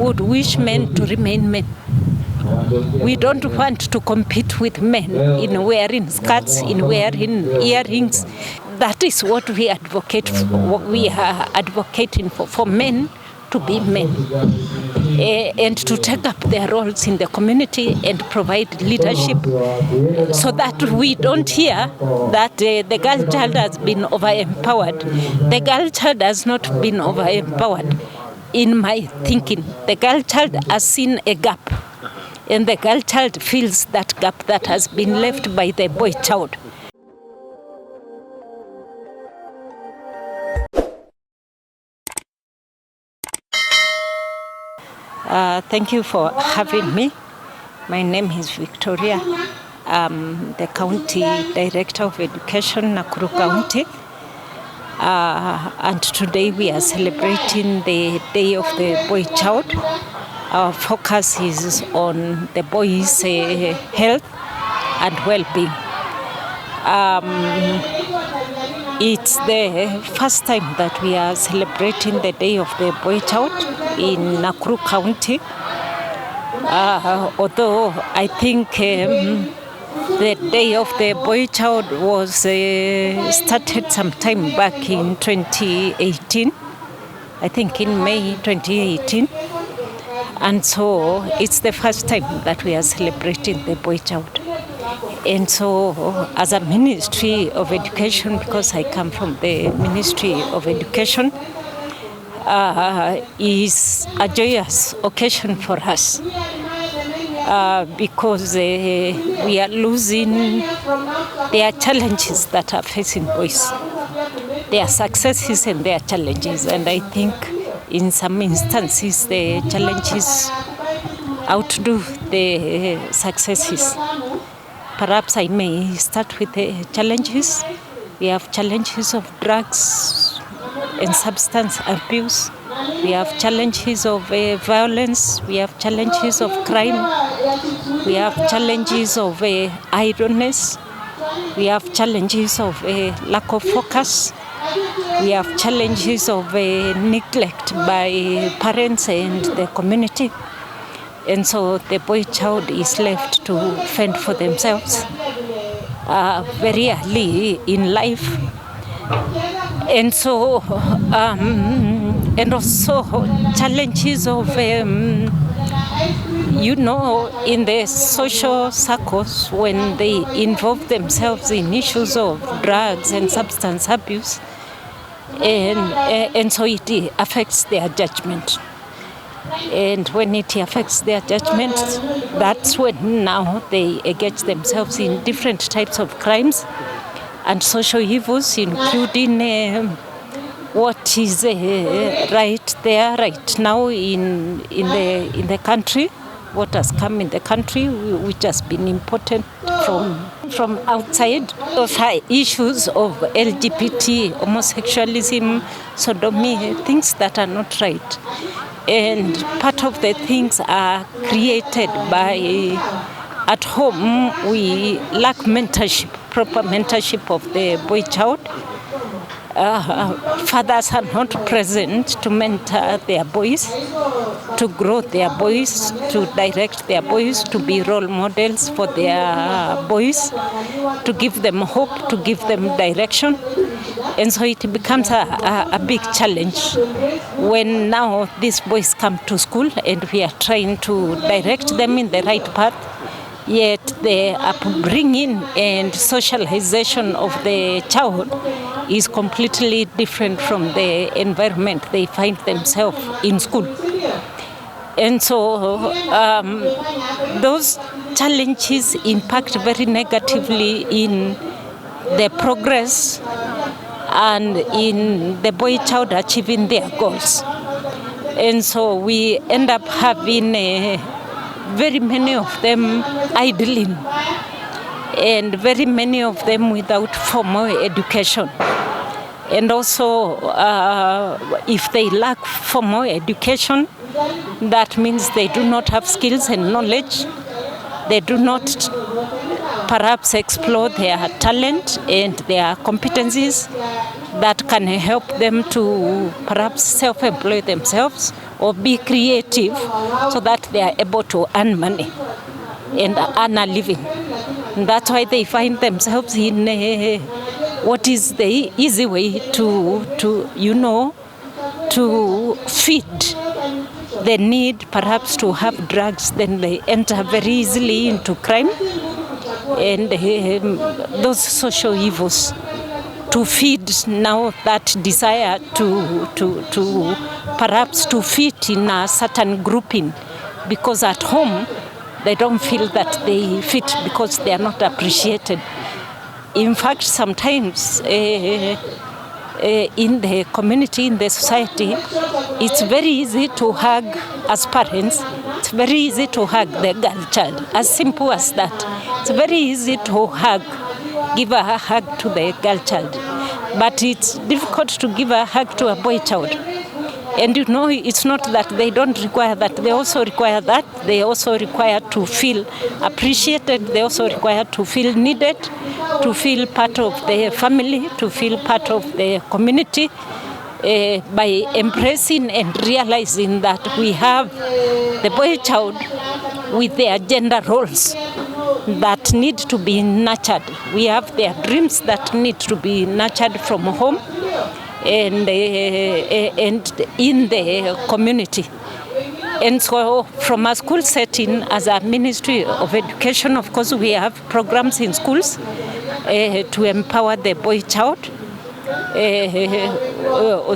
would wish men to remain men. We don't want to compete with men in wearing skirts, in wearing earrings. That is what we advocate for. What we are advocating for men to be men and to take up their roles in the community and provide leadership, so that we don't hear that the girl child has been over-empowered. The girl child has not been over-empowered. In my thinking, the girl child has seen a gap, and the girl child feels that gap that has been left by the boy child. Thank you for having me. My name is Victoria. I'm the County Director of Education, Nakuru County. And today we are celebrating the Day of the Boy Child. Our focus is on the boys' health and well-being. It's the first time that we are celebrating the Day of the Boy Child in Nakuru County. Although I think the Day of the Boy Child was started sometime back in 2018. I think in May 2018. And so it's the first time that we are celebrating the Boy Child. And so as a Ministry of Education, because I come from the Ministry of Education, is a joyous occasion for us because we are losing their challenges that are facing boys, their successes and their challenges. And I think in some instances the challenges outdo the successes. Perhaps I may start with the challenges. We have challenges of drugs and substance abuse. We have challenges of violence. We have challenges of crime. We have challenges of idleness. We have challenges of lack of focus. We have challenges of neglect by parents and the community. And so the boy child is left to fend for themselves very early in life. And so, and also challenges of, in the social circles when they involve themselves in issues of drugs and substance abuse. And so it affects their judgment. And when it affects their judgment, that's when now they engage themselves in different types of crimes and social evils, including what is right there, right now in the country, what has come in the country, which has been imported from outside. Those are issues of LGBT, homosexualism, sodomy, things that are not right. And part of the things are created by, at home, we lack mentorship, proper mentorship of the boy child. Fathers are not present to mentor their boys, to grow their boys, to direct their boys, to be role models for their boys, to give them hope, to give them direction. And so it becomes a big challenge when now these boys come to school and we are trying to direct them in the right path, yet the upbringing and socialization of the child is completely different from the environment they find themselves in school. And so those challenges impact very negatively in the progress and in the boy child achieving their goals. And so we end up having very many of them idling, and very many of them without formal education. And also, if they lack formal education, that means they do not have skills and knowledge. They do not perhaps explore their talent and their competencies. that can help them to perhaps self-employ themselves or be creative so that they are able to earn money and earn a living. And that's why they find themselves in what is the easy way to feed the need perhaps to have drugs. Then they enter very easily into crime and those social evils, to feed now that desire to perhaps to fit in a certain grouping, because at home they don't feel that they fit because they are not appreciated. In fact, sometimes in the community, in the society, it's very easy to hug as parents. It's very easy to hug the girl child, as simple as that. It's very easy to hug, give a hug to the girl child. But it's difficult to give a hug to a boy child. And it's not that they don't require that. They also require that. They also require to feel appreciated. They also require to feel needed, to feel part of the family, to feel part of the community, by embracing and realizing that we have the boy child with their gender roles that need to be nurtured. We have their dreams that need to be nurtured from home and in the community. And so from a school setting, as a Ministry of Education, of course, we have programs in schools to empower the boy child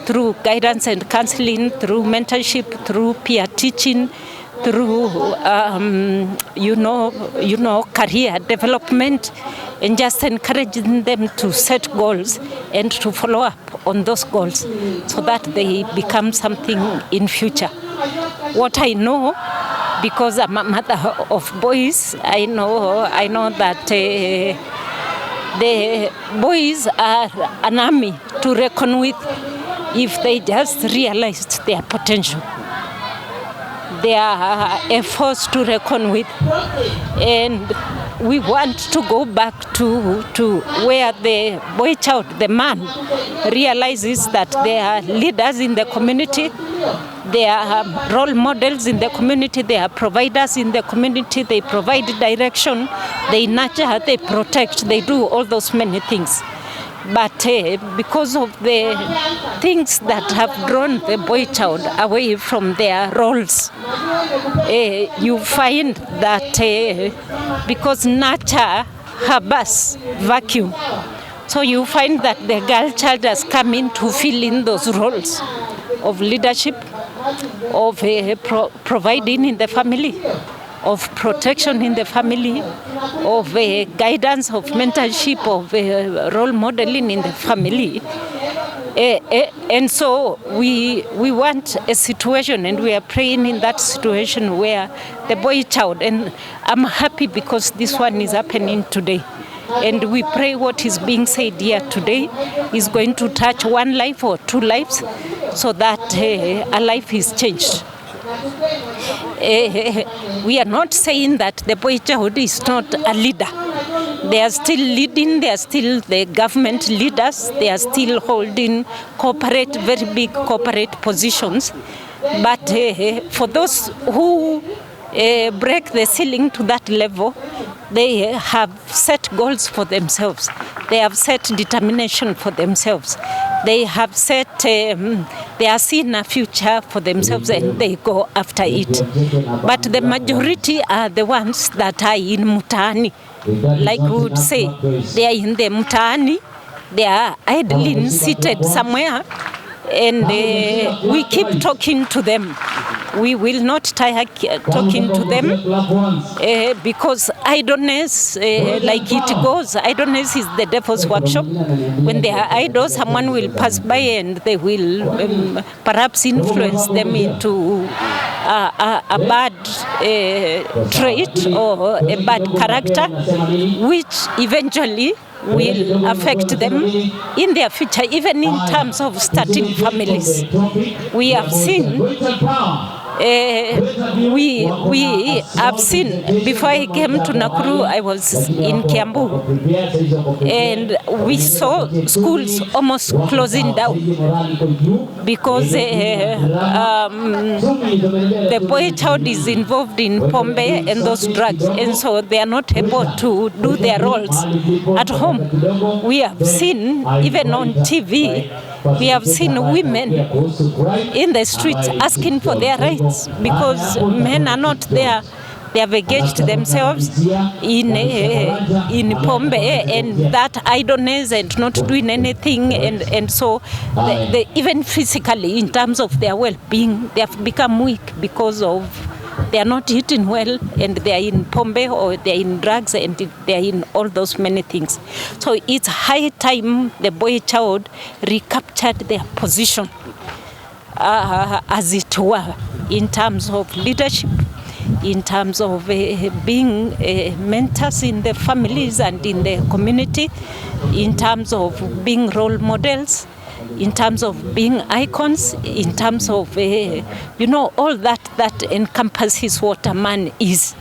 through guidance and counseling, through mentorship, through peer teaching, through career development, and just encouraging them to set goals and to follow up on those goals so that they become something in future. What I know, because I'm a mother of boys, I know that the boys are an army to reckon with if they just realized their potential. They are a force to reckon with, and we want to go back to where the boy child, the man, realizes that they are leaders in the community, they are role models in the community, they are providers in the community, they provide direction, they nurture, they protect, they do all those many things. But because of the things that have drawn the boy child away from their roles, you find that because nurture harbors vacuum, so you find that the girl child has come in to fill in those roles of leadership, of providing in the family, of protection in the family, of guidance, of mentorship, of role modeling in the family. And so we want a situation, and we are praying in that situation where the boy child, and I'm happy because this one is happening today. And we pray what is being said here today is going to touch one life or two lives so that a life is changed. We are not saying that the boy child is not a leader. They are still leading, they are still the government leaders, they are still holding very big corporate positions. But for those who break the ceiling to that level, they have set goals for themselves. They have set determination for themselves. They have set, they are seeing a future for themselves and they go after it. But the majority are the ones that are in mutaani. Like we would say, they are in the mutaani, they are idling, seated somewhere, and we keep talking to them. We will not tire talking to them because idleness, like it goes, idleness is the devil's workshop. When they are idle, someone will pass by and they will perhaps influence them into a bad trait or a bad character, which eventually will affect them in their future, even in terms of starting families. We have seen We have seen, before I came to Nakuru, I was in Kiambu, and we saw schools almost closing down because the boy child is involved in pombe and those drugs, and so they are not able to do their roles at home. We have seen, even on TV, we have seen women in the streets asking for their rights because men are not there. They have engaged themselves in pombe and that idleness and not doing anything, and so they, even physically, in terms of their well-being, they have become weak because of they are not eating well, and they are in pombe or they are in drugs, and they are in all those many things. So it's high time the boy child recaptured their position, as it were, in terms of leadership, in terms of being mentors in the families and in the community, in terms of being role models, in terms of being icons, in terms of, all that encompasses what a man is.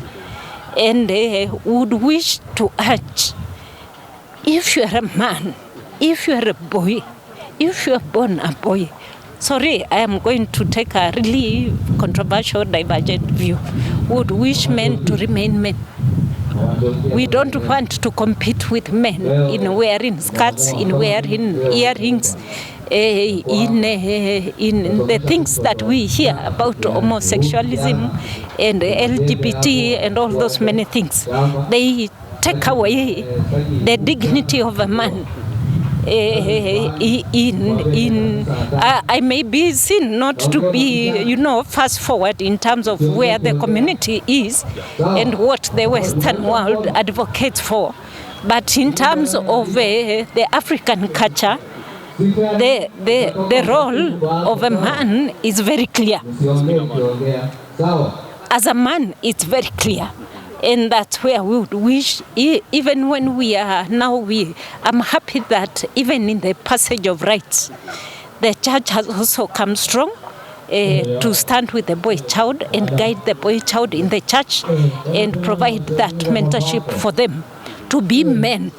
And would wish to urge, if you are a man, if you are a boy, if you are born a boy, sorry, I am going to take a really controversial, divergent view, would wish men to remain men. We don't want to compete with men in wearing skirts, in wearing earrings, in the things that we hear about homosexualism and LGBT and all those many things. They take away the dignity of a man. I may be seen not to be, fast forward in terms of where the community is and what the Western world advocates for. But in terms of the African culture, the role of a man is very clear. As a man, it's very clear. And that's where we would wish, even when we are now, I'm happy that even in the passage of rights, the church has also come strong to stand with the boy child and guide the boy child in the church and provide that mentorship for them to be men.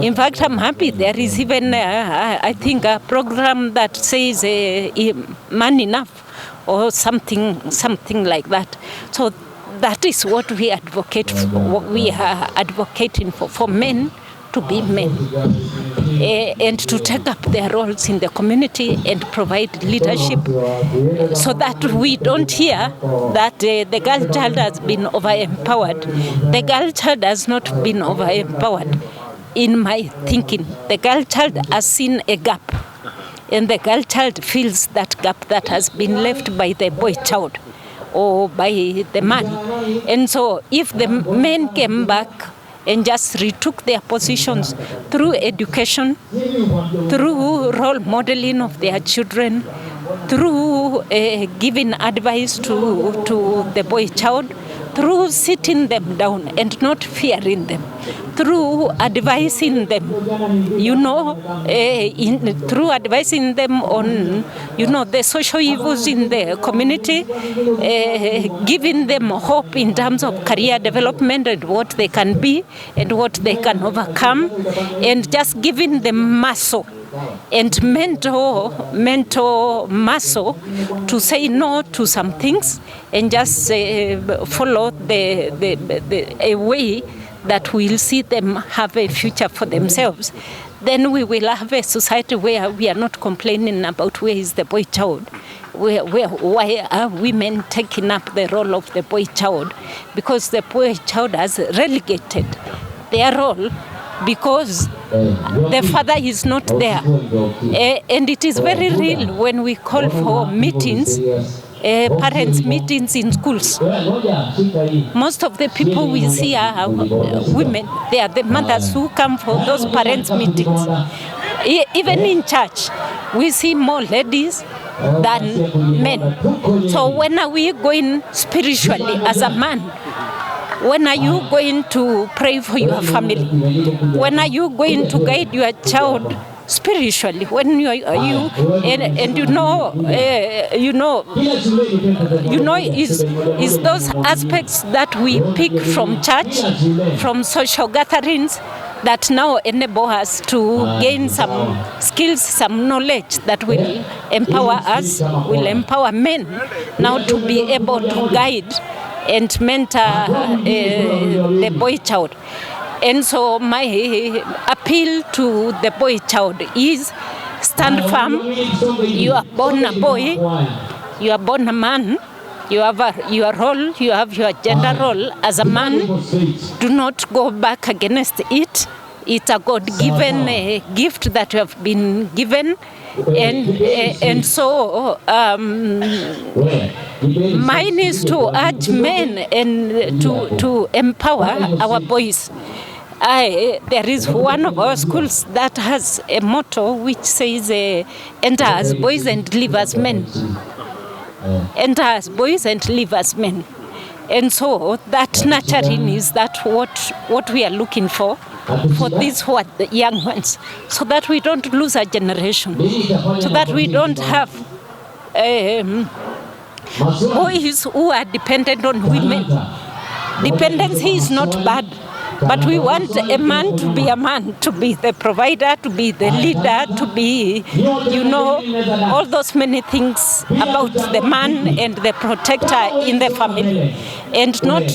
In fact, I'm happy there is even, I think, a program that says man enough or something like that. So that is what we advocate for, what we are advocating for men to be men and to take up their roles in the community and provide leadership, so that we don't hear that the girl child has been over-empowered. The girl child has not been over-empowered. In my thinking, the girl child has seen a gap, and the girl child feels that gap that has been left by the boy child or by the man. And so if the men came back and just retook their positions through education, through role modeling of their children, through giving advice to the boy child, through sitting them down and not fearing them, through advising them, through advising them on, the social evils in the community, giving them hope in terms of career development and what they can be and what they can overcome, and just giving them muscle and mental muscle to say no to some things and just follow a way that will see them have a future for themselves. Then we will have a society where we are not complaining about where is the boy child. Why are women taking up the role of the boy child? Because the boy child has relegated their role because the father is not there. And it is very real when we call for meetings, parents' meetings in schools. Most of the people we see are women. They are the mothers who come for those parents' meetings. Even in church, we see more ladies than men. So when are we going spiritually as a man? When are you going to pray for your family? When are you going to guide your child spiritually. When you and is those aspects that we pick from church, from social gatherings, that now enable us to gain some skills, some knowledge that will empower us, will empower men now to be able to guide and mentor the boy child. And so my appeal to the boy child is stand firm. You are born a boy, you are born a man, you have your role, you have your gender role as a man. Do not go back against it. It's a God-given gift that you have been given. And so mine is to urge men and to empower our boys. There is one of our schools that has a motto which says, enter as boys and live as men. Enter as boys and live as men. And so that nurturing is that what we are looking for these who are the young ones, so that we don't lose a generation, so that we don't have boys who are dependent on women. Dependency is not bad, but we want a man, to be the provider, to be the leader, to be, all those many things about the man and the protector in the family, and not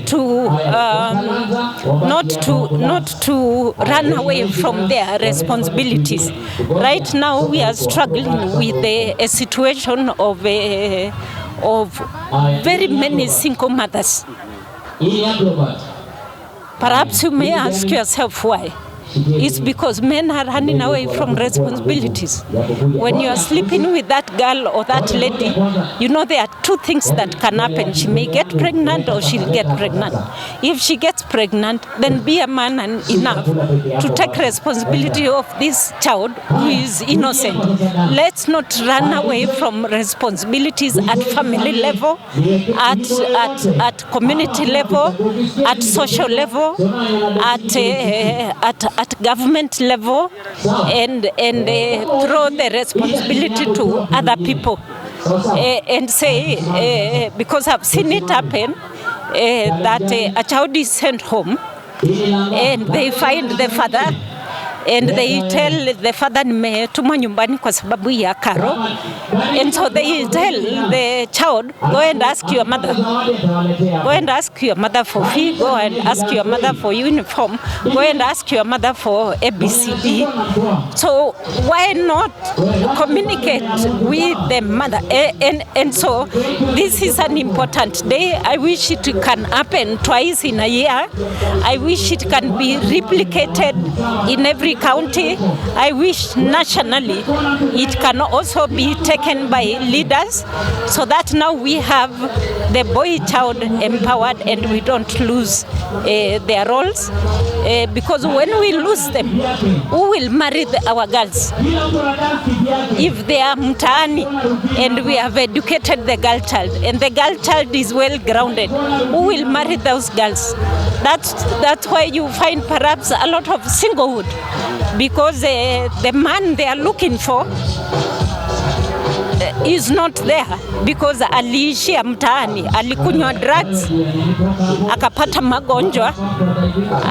to run away from their responsibilities. Right now, we are struggling with a situation of very many single mothers. Perhaps you may ask yourself why. It's because men are running away from responsibilities. When you are sleeping with that girl or that lady, there are two things that can happen. She may get pregnant or she'll get pregnant. If she gets pregnant, then be a man enough to take responsibility of this child who is innocent. Let's not run away from responsibilities at family level, at community level, at social level, at government level, and throw the responsibility to other people, and say, because I've seen it happen, that a child is sent home and they find the father and they tell the father, nimetumwa nyumbani kwa sababu ya karo, and so they tell the child, go and ask your mother, go and ask your mother for fee, go and ask your mother for uniform, go and ask your mother for ABCD. So why not communicate with the mother? And so this is an important day. I wish it can happen twice in a year. I wish it can be replicated in every county. I wish nationally it can also be taken by leaders, so that now we have the boy child empowered and we don't lose their roles, because when we lose them, who will marry our girls? If they are mtaani and we have educated the girl child and the girl child is well grounded, who will marry those girls? That's why you find perhaps a lot of singlehood, because the man they are looking for is not there, because aliishia mtaani, alikunywa drugs, akapata magonjwa,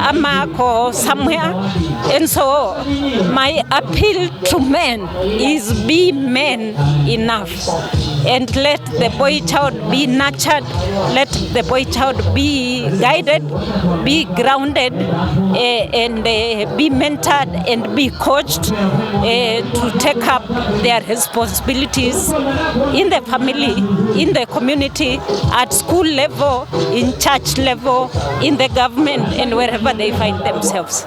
ama ako somewhere. And so my appeal to men is be men enough, and let the boy child be nurtured, let the boy child be guided, be grounded, and be mentored and be coached to take up their responsibilities in the family, in the community, at school level, in church level, in the government, and wherever they find themselves.